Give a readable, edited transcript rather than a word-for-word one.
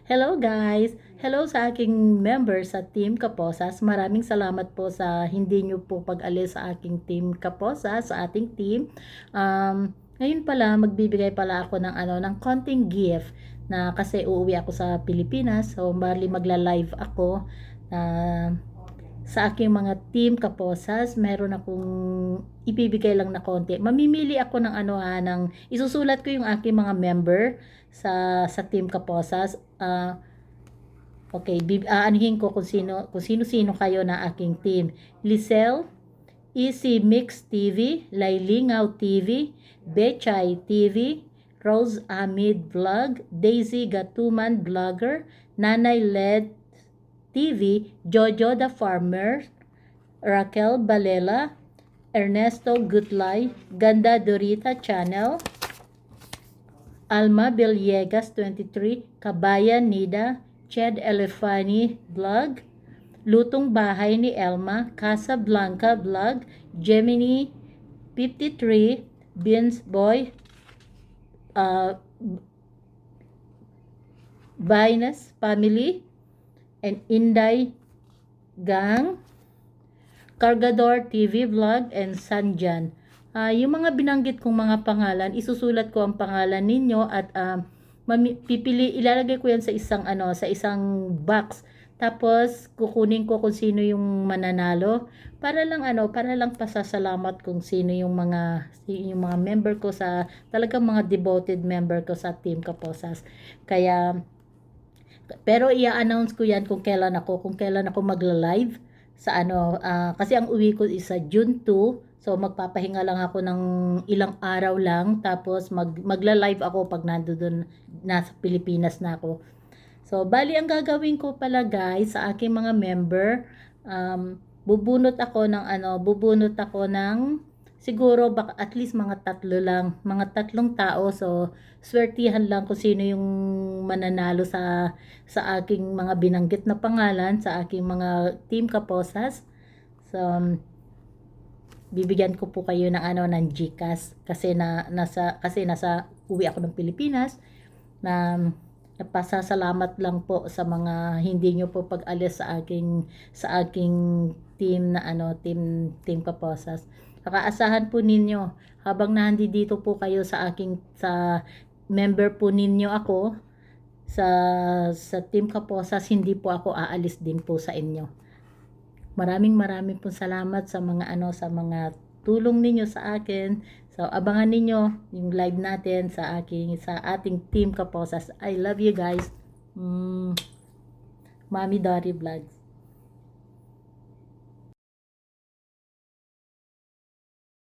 Hello guys! Hello sa aking members sa Team Kaposas. Maraming salamat po sa hindi nyo po pag-alis sa aking Team Kaposas, sa ating team. Ngayon pala, magbibigay pala ako ng konting gift na kasi uuwi ako sa Pilipinas. So, bali magla-live ako sa aking mga Team Kaposas. Meron akong ibibigay lang na konti. Mamimili ako ng isusulat ko yung aking mga member sa Team Kaposas. Okay, aanhin ko kung sino kayo na aking team. Lisel, Easy Mix TV, Lailingaw TV, Bechay TV, Rose Amid Vlog, Daisy Gatuman Vlogger, Nanay Led TV, Jojo the Farmer, Raquel Balela, Ernesto Gutlay, Ganda Dorita Channel, Alma Villegas 23, Kabayan Nida, Ched Elefani Vlog, Lutong Bahay ni Elma, Casablanca Vlog, Gemini 53, Beans Boy, Binus Family, and Inday Gang, Cargador TV Vlog, and Sanjan. Yung mga binanggit kong mga pangalan, isusulat ko ang pangalan ninyo at ilalagay ko yan sa isang box. Tapos kukunin ko kung sino yung mananalo para lang pasasalamat kung sino yung mga member ko talagang mga devoted member ko sa Team Kaposas. Pero i-announce ko yan kung kailan ako magla-live kasi ang uwi ko is sa June 2. So magpapahinga lang ako ng ilang araw lang, tapos magla-live ako pag nasa Pilipinas na ako. So bali ang gagawin ko pala guys sa aking mga member, bubunot ako ng siguro baka at least mga tatlong tao. So swertihan lang kung sino yung mananalo sa aking mga binanggit na pangalan sa aking mga Team Kaposas. So bibigyan ko po kayo ng GCash kasi nasa uwi ako ng Pilipinas. Napasasalamat lang po sa mga hindi nyo po pag-alis sa aking team team Kaposas. Nakaasahan po ninyo habang nandito po kayo sa member po ninyo ako sa Team Kaposas, hindi po ako aalis din po sa inyo. Maraming po salamat sa mga tulong ninyo sa akin. So abangan ninyo yung live natin sa ating Team Kaposas. I love you guys. Mami Dory Vlogs.